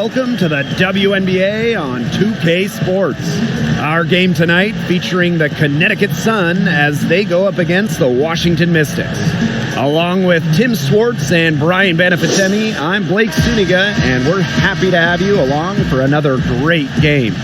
welcome to the WNBA on 2K Sports. Our game tonight featuring the Connecticut Sun as they go up against the Washington Mystics. Along with Tim Swartz and Brian Beneficemi, I'm Blake Suniga, and we're happy to have you along for another great game.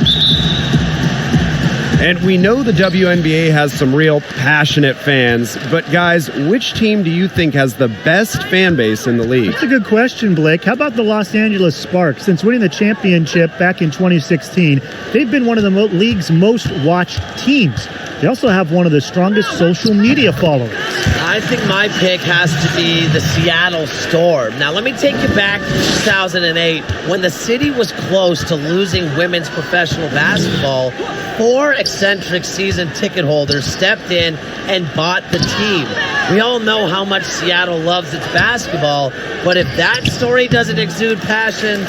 And we know the WNBA has some real passionate fans, but guys, which team do you think has the best fan base in the league? That's a good question, Blake. How about the Los Angeles Sparks? Since winning the championship back in 2016, they've been one of the league's most watched teams. They also have one of the strongest social media followers. I think my pick has to be the Seattle Storm. Now, let me take you back to 2008 when the city was close to losing women's professional basketball. 4 eccentric season ticket holders stepped in and bought the team. We all know how much Seattle loves its basketball, but if that story doesn't exude passion,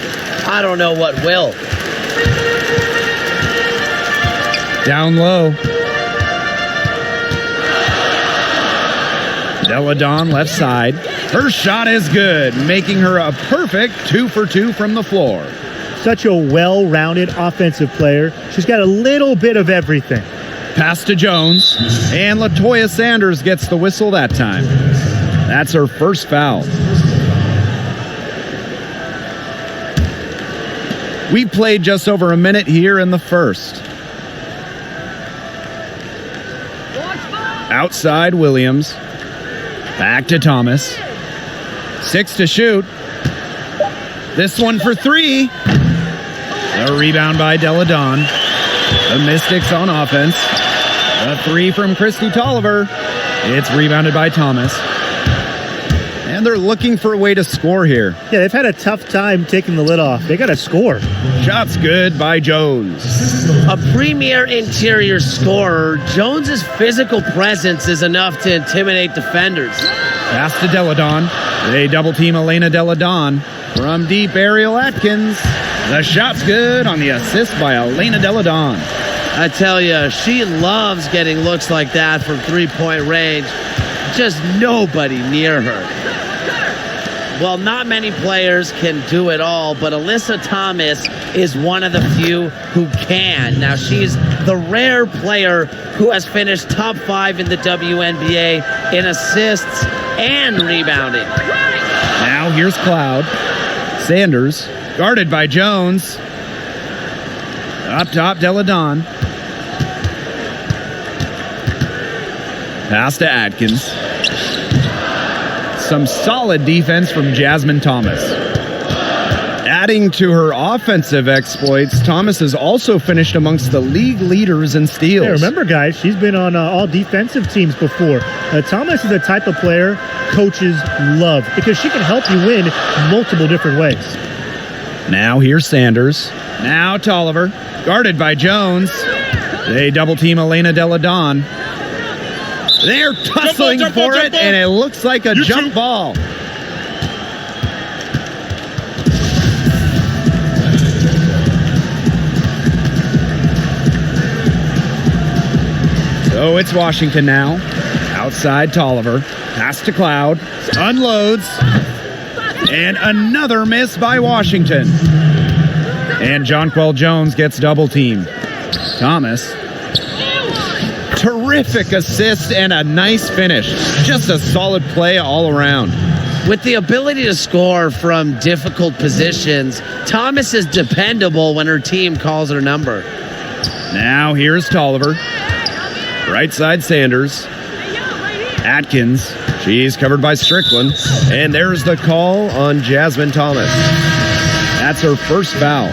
I don't know what will. Down low. Deladon left side. Her shot is good, making her a perfect 2 for 2 from the floor. Such a well-rounded offensive player. She's got a little bit of everything. Pass to Jones, and LaToya Sanders gets the whistle that time. That's her first foul. We played just over a minute here in the first. Outside Williams. Back to Thomas. 6 to shoot. This one for 3. A rebound by Deladon. The Mystics on offense. A 3 from Christy Tolliver. It's rebounded by Thomas. And they're looking for a way to score here. Yeah, they've had a tough time taking the lid off. They got to score. Shots good by Jones. A premier interior scorer, Jones's physical presence is enough to intimidate defenders. Pass to Deladon. They double team Elena Deladon. From deep, Ariel Atkins. The shot's good on the assist by Elena Deladon. I tell you, she loves getting looks like that from three-point range. Just nobody near her. Well, not many players can do it all, but Alyssa Thomas is one of the few who can. Now, she's the rare player who has finished top 5 in the WNBA in assists and rebounding. Now here's Cloud. Sanders, guarded by Jones. Up top, Deladon. Pass to Atkins. Some solid defense from Jasmine Thomas. Adding to her offensive exploits, Thomas has also finished amongst the league leaders in steals. Yeah, remember, guys, she's been on all defensive teams before. Thomas is the type of player coaches love because she can help you win multiple different ways. Now here's Sanders. Now Tolliver, guarded by Jones. They double team Elena Deladon. They're tussling for it, and it looks like a jump ball. So it's Washington now. Outside Tolliver. Pass to Cloud. Unloads. And another miss by Washington. And Jonquel Jones gets double teamed. Thomas. Terrific assist and a nice finish. Just a solid play all around. With the ability to score from difficult positions, Thomas is dependable when her team calls her number. Now here's Tolliver. Right side Sanders. Atkins. She's covered by Strickland. And there's the call on Jasmine Thomas. That's her first foul.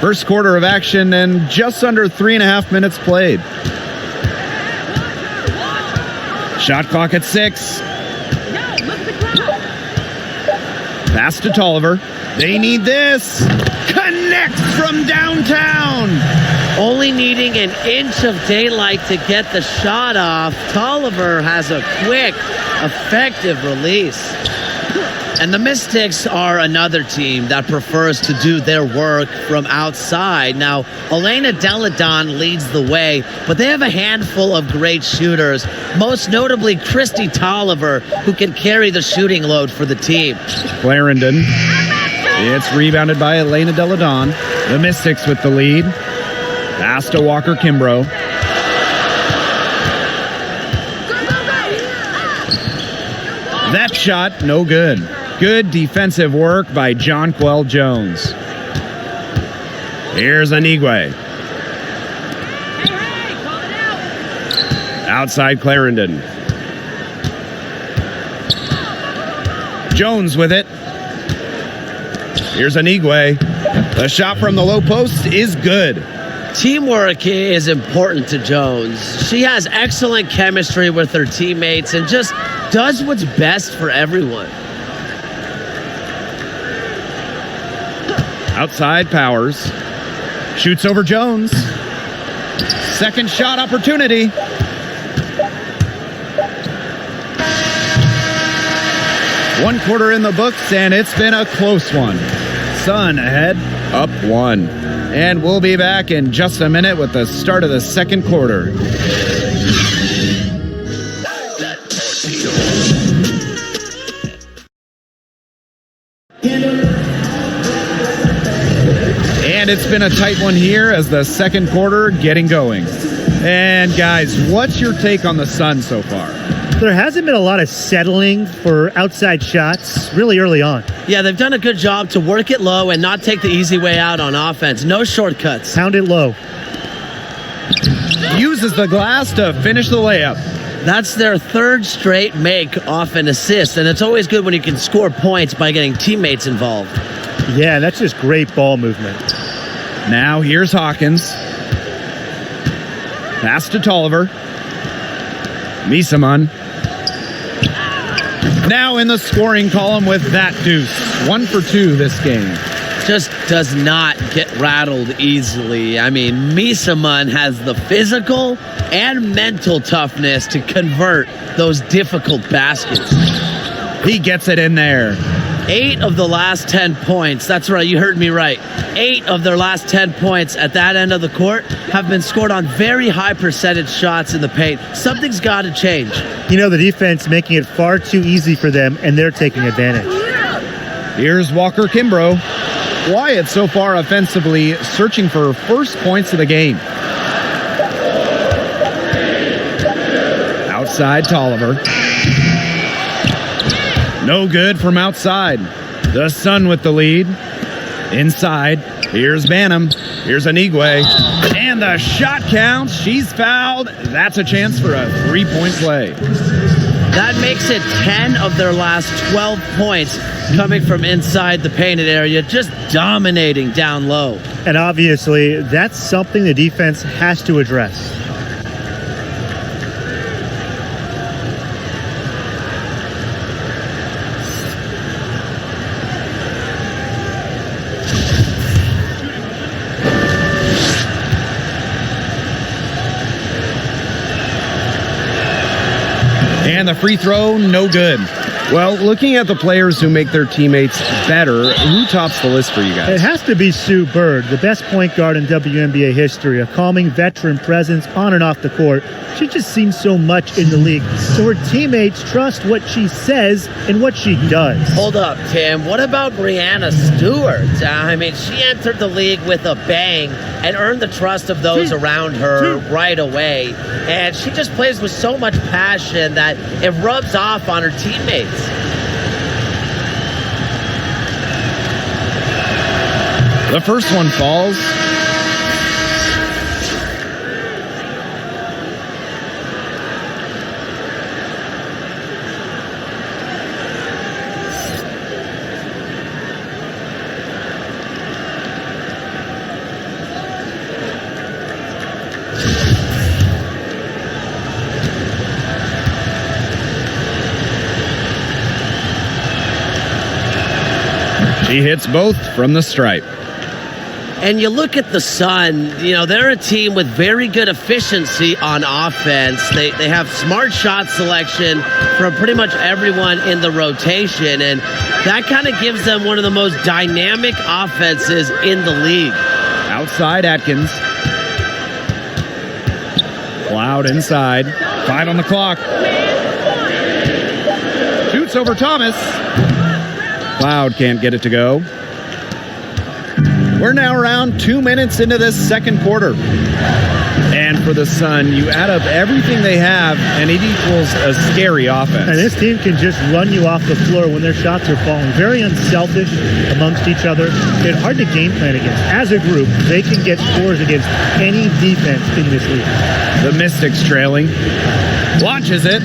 First quarter of action and just under 3.5 minutes played. Shot clock at 6. Pass to Tolliver. They need this. Connects from downtown. Only needing an inch of daylight to get the shot off, Tolliver has a quick, effective release. And the Mystics are another team that prefers to do their work from outside. Now, Elena Deladon leads the way, but they have a handful of great shooters, most notably Christy Tolliver, who can carry the shooting load for the team. Clarendon. It's rebounded by Elena Deladon. The Mystics with the lead. Pass to Walker Kimbrough. That shot, no good. Good defensive work by Jonquel Jones. Here's Anigwe. Outside Clarendon. Jones with it. Here's Anigwe. The shot from the low post is good. Teamwork is important to Jones. She has excellent chemistry with her teammates and just does what's best for everyone. Outside Powers. Shoots over Jones. Second shot opportunity. One quarter in the books, and it's been a close one. Sun ahead, up 1. And we'll be back in just a minute with the start of the second quarter. And it's been a tight one here as the second quarter getting going. And guys, what's your take on the Sun so far? There hasn't been a lot of settling for outside shots really early on. Yeah, they've done a good job to work it low and not take the easy way out on offense. No shortcuts. Pound it low. Uses the glass to finish the layup. That's their third straight make off an assist, and it's always good when you can score points by getting teammates involved. Yeah, that's just great ball movement. Now here's Hawkins. Pass to Tolliver. Misaman. Now in the scoring column with that deuce. 1 for 2 this game. Just does not get rattled easily. I mean, Misaman has the physical and mental toughness to convert those difficult baskets. He gets it in there. 8 of the last 10 points, that's right, you heard me right. 8 of their last 10 points at that end of the court have been scored on very high percentage shots in the paint. Something's got to change. You know, the defense making it far too easy for them, and they're taking advantage. Here's Walker Kimbrough. Wyatt so far offensively searching for first points of the game. Outside Tolliver. No good from outside. The Sun with the lead. Inside, here's Banham. Here's Anigwe. And the shot counts. She's fouled. That's a chance for a 3-point play. That makes it 10 of their last 12 points coming from inside the painted area, just dominating down low. And obviously, that's something the defense has to address. And the free throw, no good. Well, looking at the players who make their teammates better, who tops the list for you guys? It has to be Sue Bird, the best point guard in WNBA history, a calming veteran presence on and off the court. She just seems so much in the league, so her teammates trust what she says and what she does. Hold up, Tim. What about Brianna Stewart? I mean, she entered the league with a bang and earned the trust of those around her right away. And she just plays with so much passion that it rubs off on her teammates. The first one falls. She hits both from the stripe. And you look at the Sun, they're a team with very good efficiency on offense. They have smart shot selection from pretty much everyone in the rotation, and that kind of gives them one of the most dynamic offenses in the league. Outside Atkins. Cloud inside. 5 on the clock. Shoots over Thomas. Cloud can't get it to go. We're now around 2 minutes into this second quarter. And for the Sun, you add up everything they have, and it equals a scary offense. And this team can just run you off the floor when their shots are falling. Very unselfish amongst each other. They're hard to game plan against. As a group, they can get scores against any defense in this league. The Mystics trailing. Launches it.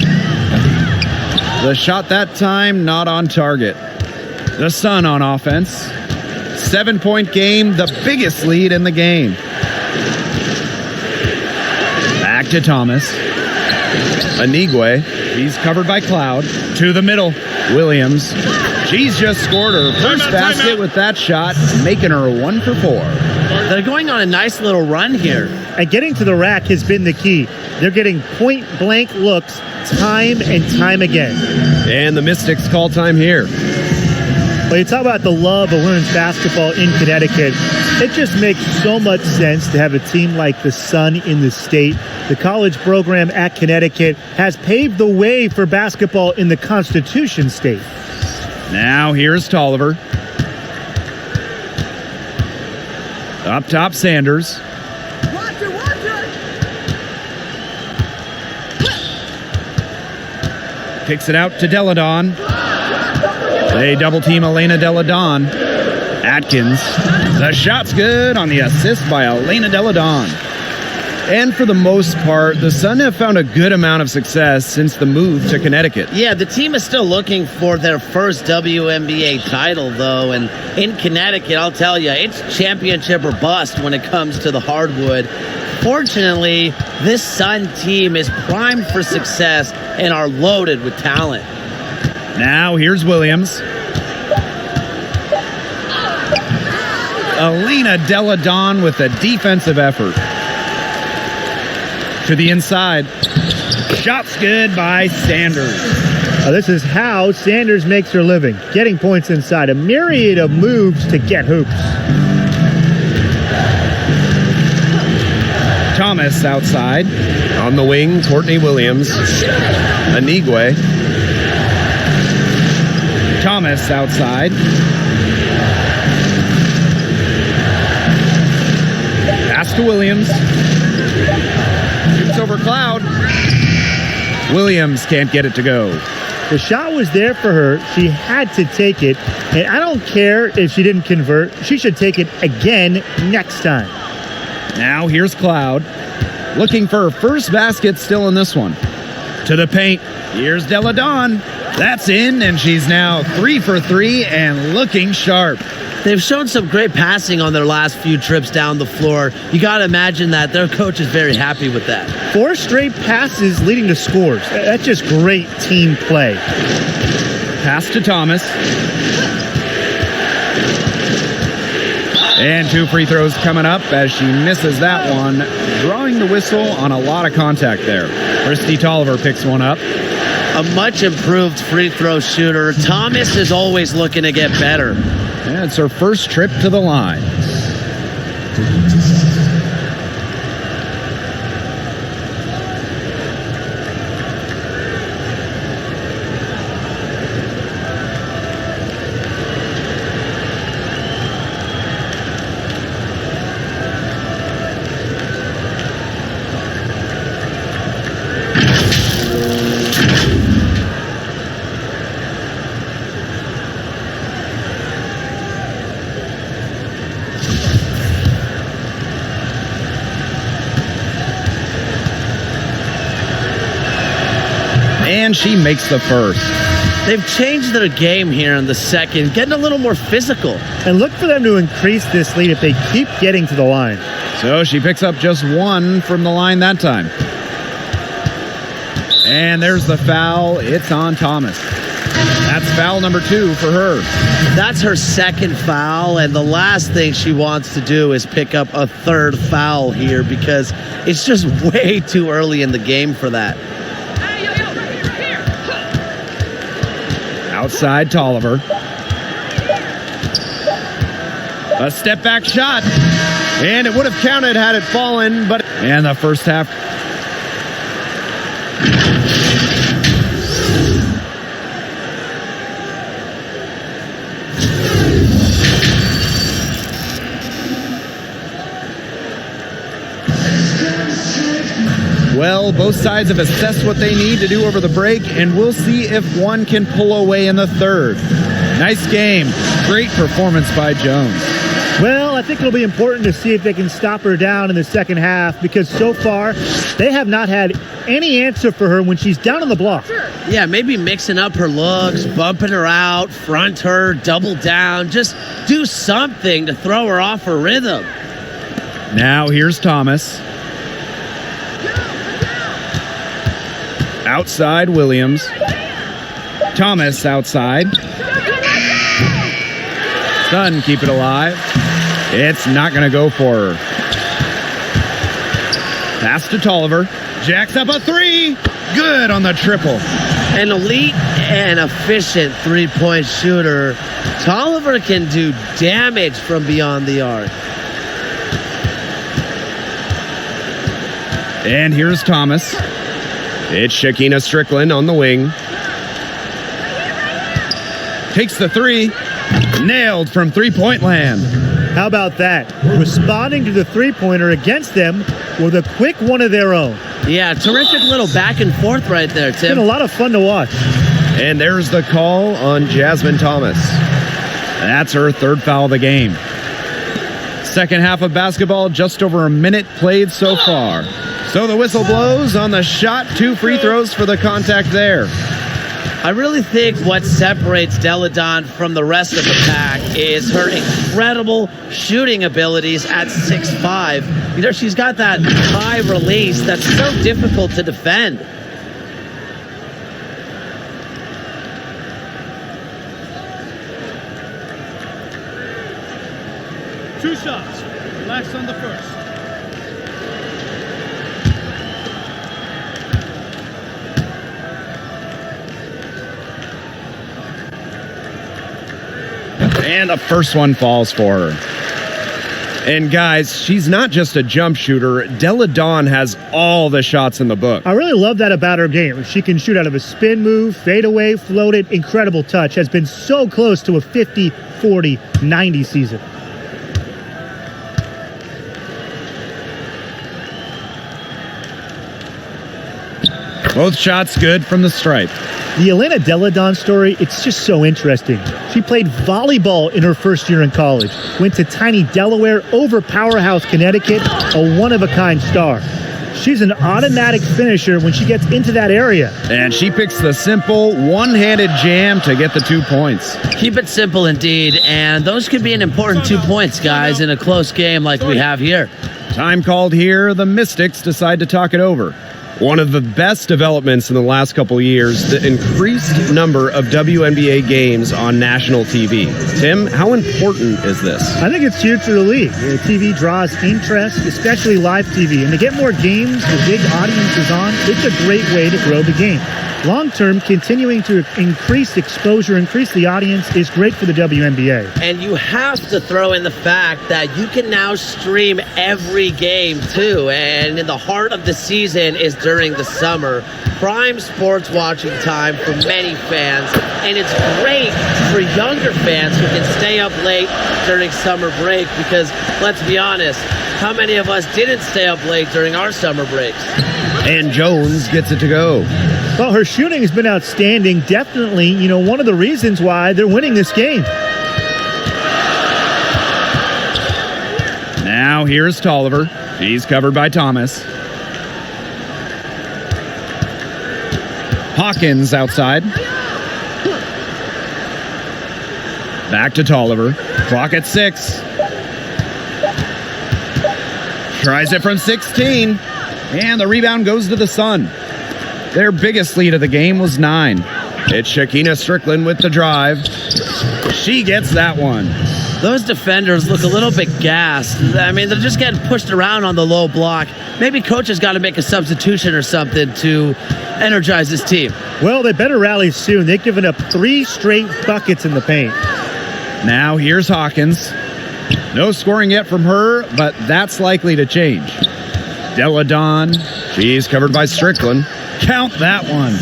The shot that time, not on target. The Sun on offense. 7-point game, the biggest lead in the game. Back to Thomas. Anigwe. He's covered by Cloud. To the middle. Williams. She's just scored her first basket with that shot, making her 1 for 4. They're going on a nice little run here. And getting to the rack has been the key. They're getting point-blank looks time and time again. And the Mystics call time here. When you talk about the love of women's basketball in Connecticut, it just makes so much sense to have a team like the Sun in the state. The college program at Connecticut has paved the way for basketball in the Constitution state. Now here's Tolliver. Up top, Sanders. Kicks it out to Deladon. They double team Elena Deladon. Atkins. The shot's good on the assist by Elena Deladon. And for the most part, the Sun have found a good amount of success since the move to Connecticut. Yeah, the team is still looking for their first WNBA title, though. And in Connecticut, I'll tell you, it's championship or bust when it comes to the hardwood. Fortunately, this Sun team is primed for success and are loaded with talent. Now here's Williams. Elena Deladon with a defensive effort. To the inside. Shot's good by Sanders. This is how Sanders makes her living. Getting points inside. A myriad of moves to get hoops. Thomas outside. On the wing, Courtney Williams. Anigwe. Thomas outside. Pass to Williams. Shoots over Cloud. Williams can't get it to go. The shot was there for her. She had to take it. And I don't care if she didn't convert. She should take it again next time. Now here's Cloud. Looking for her first basket still in this one. To the paint. Here's Deladon. That's in, and she's now 3 for 3 and looking sharp. They've shown some great passing on their last few trips down the floor. You got to imagine that their coach is very happy with that. 4 straight passes leading to scores. That's just great team play. Pass to Thomas. And 2 free throws coming up as she misses that one, drawing the whistle on a lot of contact there. Christy Tolliver picks one up. A much improved free throw shooter. Thomas is always looking to get better. Yeah, it's her first trip to the line. And she makes the first. They've changed their game here in the second, getting a little more physical. And look for them to increase this lead if they keep getting to the line. So she picks up just 1 from the line that time. And there's the foul. It's on Thomas. That's foul number 2 for her. That's her second foul, and the last thing she wants to do is pick up a third foul here because it's just way too early in the game for that. Outside Tolliver. A step back shot. And it would have counted had it fallen, but... And the first half... Well, both sides have assessed what they need to do over the break, and we'll see if one can pull away in the third. Nice game. Great performance by Jones. Well, I think it'll be important to see if they can stop her down in the second half because so far they have not had any answer for her when she's down on the block. Yeah, maybe mixing up her looks, bumping her out, front her, double down. Just do something to throw her off her rhythm. Now here's Thomas. Outside Williams. Thomas outside. Sun keep it alive. It's not going to go for her. Pass to Tolliver. Jacks up a 3. Good on the triple. An elite and efficient three-point shooter. Tolliver can do damage from beyond the arc. And here's Thomas. It's Shakina Strickland on the wing. Takes the 3. Nailed from three-point land. How about that? Responding to the three-pointer against them with a quick one of their own. Yeah, terrific little back and forth right there, Tim. It's been a lot of fun to watch. And there's the call on Jasmine Thomas. That's her third foul of the game. Second half of basketball, just over a minute played so far. So the whistle blows on the shot. 2 free throws for the contact there. I really think what separates Deladon from the rest of the pack is her incredible shooting abilities at 6'5". You know, she's got that high release that's so difficult to defend. Two shots. Relax on the first. And the first one falls for her. And guys, she's not just a jump shooter. Deladon has all the shots in the book. I really love that about her game. She can shoot out of a spin move, fade away, floated, incredible touch. Has been so close to a 50, 40, 90 season. Both shots good from the stripe. The Elena Deladon story, it's just so interesting. She played volleyball in her first year in college, went to tiny Delaware over powerhouse Connecticut, a one-of-a-kind star. She's an automatic finisher when she gets into that area. And she picks the simple one-handed jam to get the 2 points. Keep it simple indeed, and those could be an important 2 points, guys, in a close game like we have here. Time called here. The Mystics decide to talk it over. One of the best developments in the last couple of years, the increased number of WNBA games on national TV. Tim, how important is this? I think it's huge for the league. The TV draws interest, especially live TV. And to get more games with big audiences on, it's a great way to grow the game. Long-term, continuing to increase exposure, increase the audience is great for the WNBA. And you have to throw in the fact that you can now stream every game, too. And in the heart of the season is during the summer. Prime sports watching time for many fans. And it's great for younger fans who can stay up late during summer break because, let's be honest, how many of us didn't stay up late during our summer breaks? And Jones gets it to go. Well, her shooting has been outstanding. Definitely, one of the reasons why they're winning this game. Now here's Tolliver. He's covered by Thomas. Hawkins outside. Back to Tolliver. Clock at 6. Tries it from 16. And the rebound goes to the Sun. Their biggest lead of the game was 9. It's Shakina Strickland with the drive. She gets that one. Those defenders look a little bit gassed. I mean, they're just getting pushed around on the low block. Maybe coach has got to make a substitution or something to energize his team. Well, they better rally soon. They've given up 3 straight buckets in the paint. Now here's Hawkins. No scoring yet from her, but that's likely to change. Della Don. She's covered by Strickland. Count that one.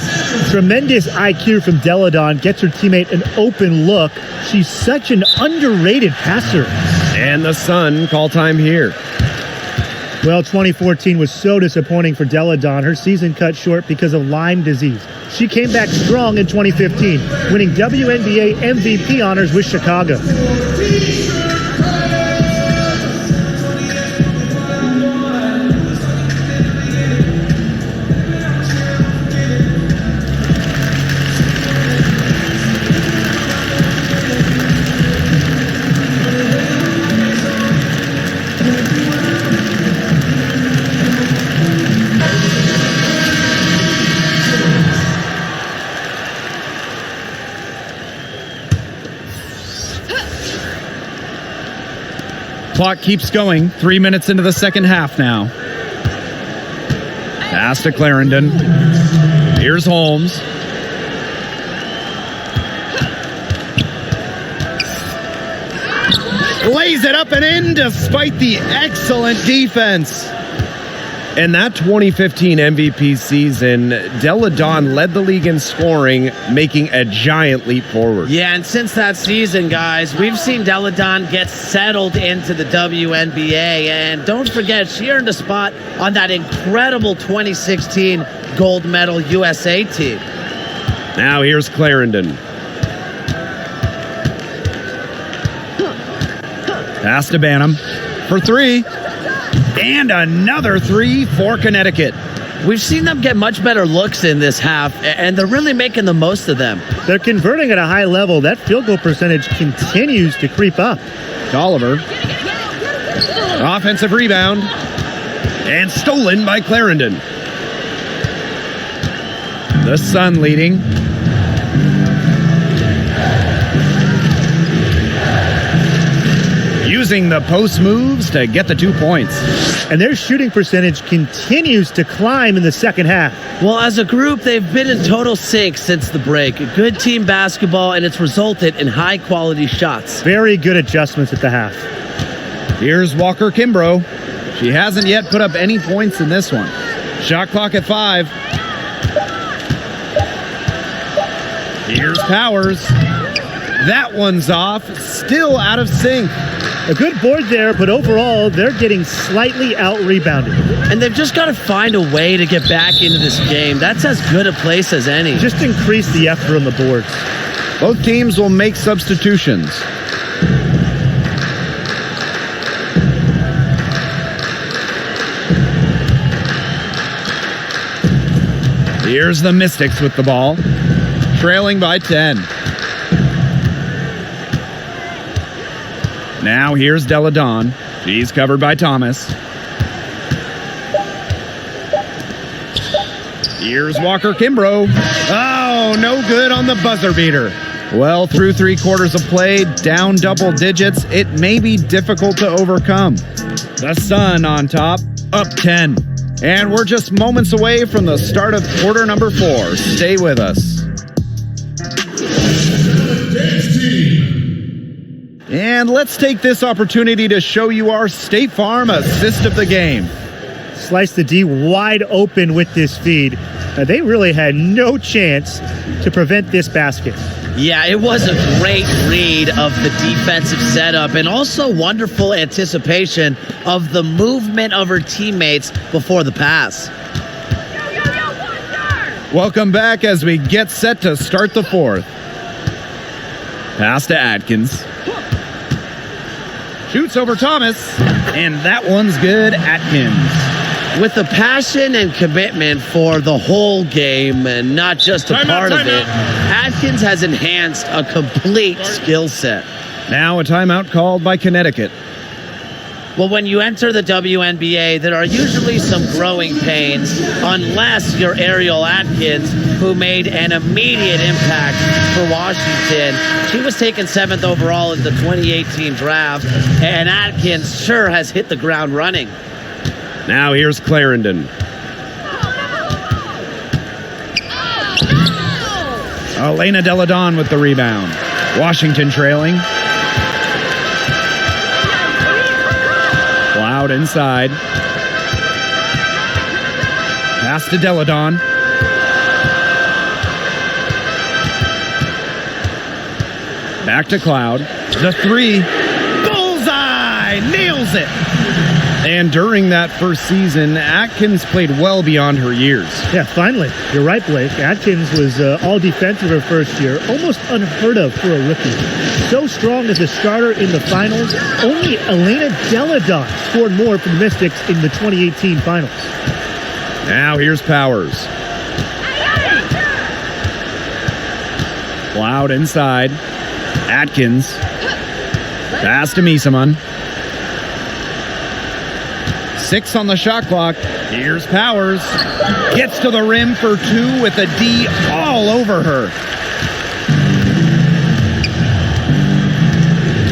Tremendous IQ from Deladon gets her teammate an open look. She's such an underrated passer. And the Sun call time here. Well, 2014 was so disappointing for Deladon. Her season cut short because of Lyme disease. She came back strong in 2015, winning WNBA MVP honors with Chicago. Clock keeps going. 3 minutes into the second half now. Pass to Clarendon. Here's Holmes. Lays it up and in despite the excellent defense. In that 2015 MVP season, Della Don led the league in scoring, making a giant leap forward. Yeah, and since that season, guys, we've seen Della Don get settled into the WNBA. And don't forget, she earned a spot on that incredible 2016 gold medal USA team. Now here's Clarendon. Pass to Banham for 3. And another 3 for Connecticut. We've seen them get much better looks in this half, and they're really making the most of them. They're converting at a high level. That field goal percentage continues to creep up. Oliver. Offensive rebound. And stolen by Clarendon. The Sun leading. Using the post moves to get the 2 points. And their shooting percentage continues to climb in the second half. Well, as a group, they've been in total sync since the break. Good team basketball, and it's resulted in high-quality shots. Very good adjustments at the half. Here's Walker Kimbrough. She hasn't yet put up any points in this one. Shot clock at 5. Here's Powers. That one's off. Still out of sync. A good board there, but overall, they're getting slightly out-rebounded. And they've just got to find a way to get back into this game. That's as good a place as any. Just increase the effort on the boards. Both teams will make substitutions. Here's the Mystics with the ball, trailing by 10. Now here's Della Don. She's covered by Thomas. Here's Walker Kimbrough. Oh, no good on the buzzer beater. Well, through 3 quarters of play, down double digits, it may be difficult to overcome. The Sun on top, up 10. And we're just moments away from the start of quarter number 4. Stay with us. And let's take this opportunity to show you our State Farm assist of the game. Slice the D wide open with this feed. They really had no chance to prevent this basket. Yeah, it was a great read of the defensive setup and also wonderful anticipation of the movement of her teammates before the pass. Welcome back as we get set to start the 4th. Pass to Atkins. Shoots over Thomas, and that one's good. Atkins. With the passion and commitment for the whole game and not just a part of it, Atkins has enhanced a complete skill set. Now a timeout called by Connecticut. Well, when you enter the WNBA, there are usually some growing pains, unless you're Ariel Atkins, who made an immediate impact for Washington. She was taken 7th overall in the 2018 draft, and Atkins sure has hit the ground running. Now here's Clarendon. Elena Delle Donne with the rebound. Washington trailing. Cloud inside. Pass to Delle Donne. Back to Cloud. The three. Bullseye! Nails it! And during that first season, Atkins played well beyond her years. Yeah, finally. You're right, Blake. Atkins was all defensive her first year. Almost unheard of for a rookie. So strong as a starter in the finals, only Elena Delle Donne scored more for the Mystics in the 2018 finals. Now here's Powers. Cloud inside. Atkins. Pass to Misaman. 6 on the shot clock. Here's Powers. Gets to the rim for 2 with a D all over her.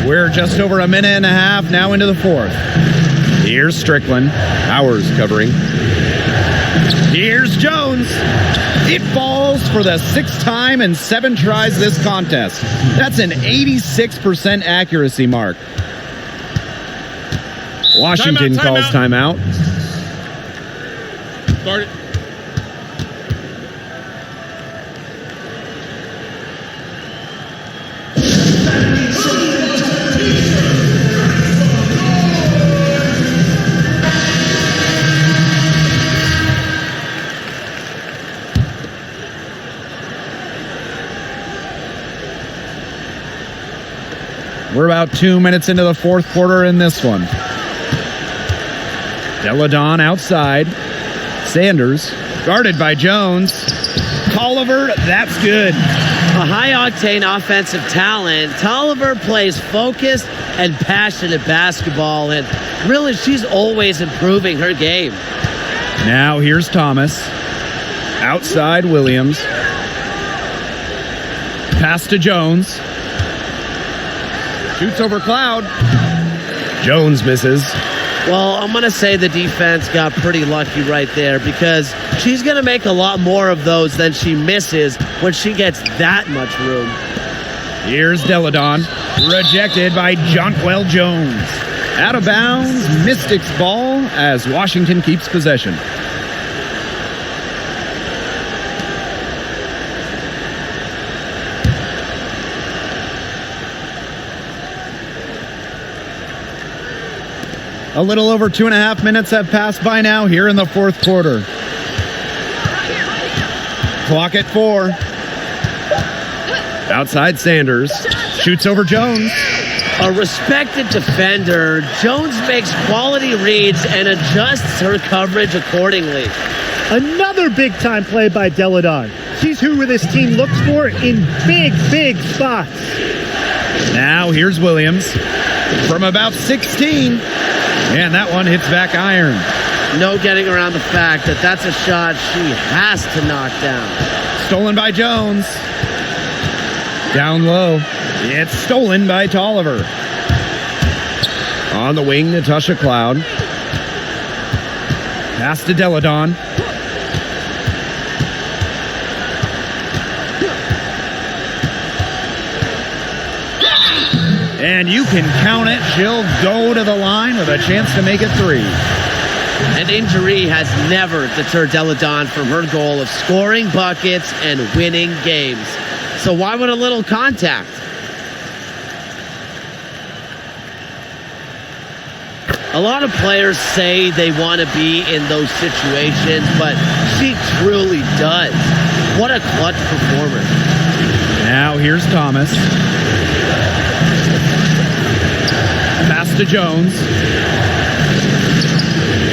We're just over a minute and a half now into the fourth. Here's Strickland. Powers covering. Here's Jones. It falls for the 6th time in 7 tries this contest. That's an 86% accuracy mark. Washington calls timeout. Start it. We're about 2 minutes into the fourth quarter in this one. Delle Donne outside. Sanders guarded by Jones. Tolliver, that's good. A high-octane offensive talent. Tolliver plays focused and passionate basketball, and really she's always improving her game. Now here's Thomas. Outside Williams. Pass to Jones. Shoots over Cloud. Jones misses. Well, I'm going to say the defense got pretty lucky right there, because she's going to make a lot more of those than she misses when she gets that much room. Here's Delle Donne. Rejected by Jonquel Jones. Out of bounds, Mystics ball as Washington keeps possession. A little over 2.5 minutes have passed by now here in the fourth quarter. Clock at 4. Outside Sanders. Shoots over Jones. A respected defender, Jones makes quality reads and adjusts her coverage accordingly. Another big-time play by Delle Donne. She's who this team looks for in big spots. Now here's Williams from about 16. And that one hits back iron. No getting around the fact that that's a shot she has to knock down. Stolen by Jones. Down low. It's stolen by Tolliver. On the wing, Natasha Cloud. Pass to Delle Donne. And you can count it. She'll go to the line with a chance to make it 3. An injury has never deterred Delle Donne from her goal of scoring buckets and winning games. So why would a little contact? A lot of players say they want to be in those situations, but she truly does. What a clutch performer. Now here's Thomas. Pass to Jones.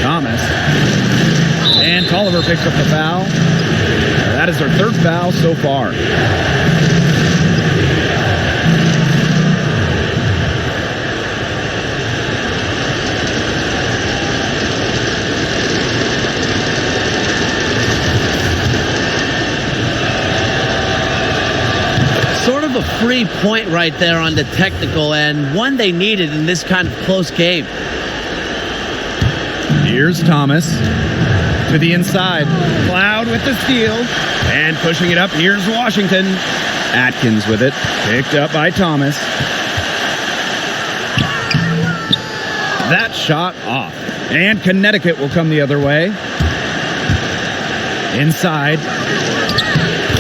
Thomas. And Tolliver picks up the foul. That is her 3rd foul so far. free point right there on the technical end, one they needed in this kind of close game. Here's Thomas to the inside. Cloud with the steal. And pushing it up, here's Washington. Atkins with it. Picked up by Thomas. That shot off. And Connecticut will come the other way. Inside.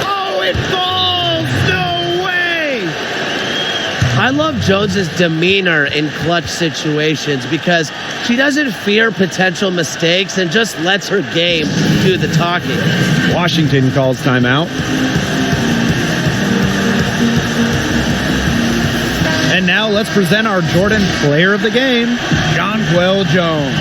Oh, it falls! No way! I love Jones's demeanor in clutch situations because she doesn't fear potential mistakes and just lets her game do the talking. Washington calls timeout. And now let's present our Jordan Player of the Game, Jonquel Jones.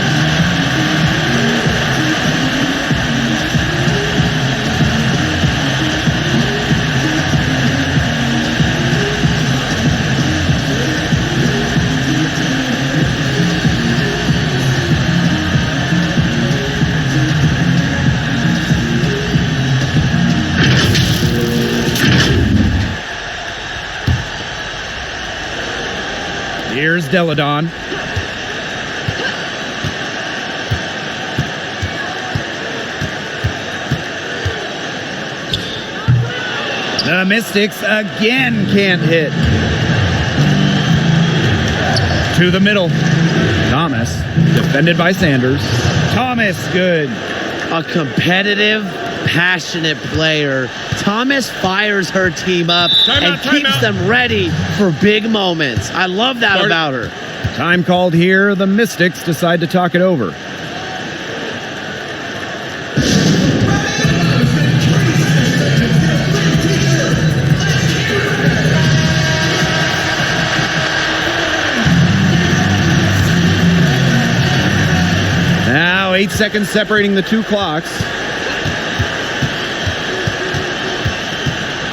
Here's Deladon. The Mystics again can't hit. To the middle. Thomas, defended by Sanders. Thomas, good. A competitive, passionate player. Thomas fires her team up and keeps them ready for big moments. I love that about her. Time called here. The Mystics decide to talk it over. Now 8 seconds separating the two clocks.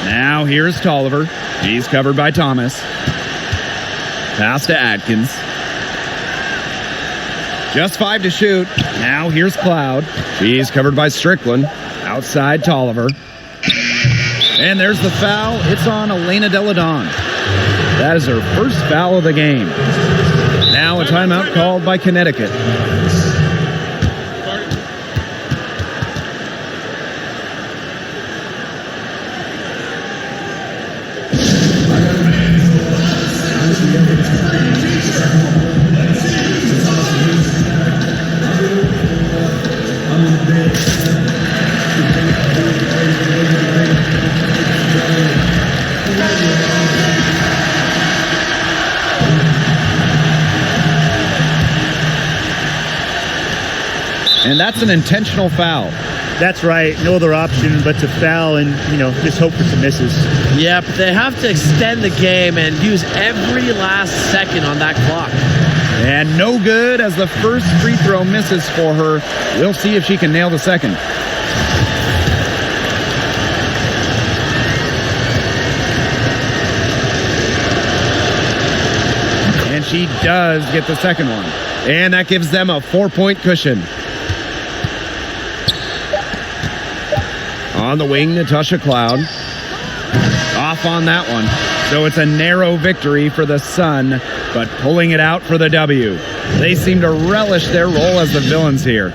Now here's Tolliver. He's covered by Thomas. Pass to Atkins. Just 5 to shoot. Now here's Cloud. He's covered by Strickland. Outside Tolliver. And there's the foul. It's on Elena Deladon. That is her first foul of the game. Now a timeout called by Connecticut. And that's an intentional foul. That's right. No other option but to foul and, just hope for some misses. Yep, they have to extend the game and use every last second on that clock. And no good as the first free throw misses for her. We'll see if she can nail the second. And she does get the second one. And that gives them a 4-point cushion. On the wing, Natasha Cloud. Off on that one. So it's a narrow victory for the Sun, but pulling it out for the W. They seem to relish their role as the villains here.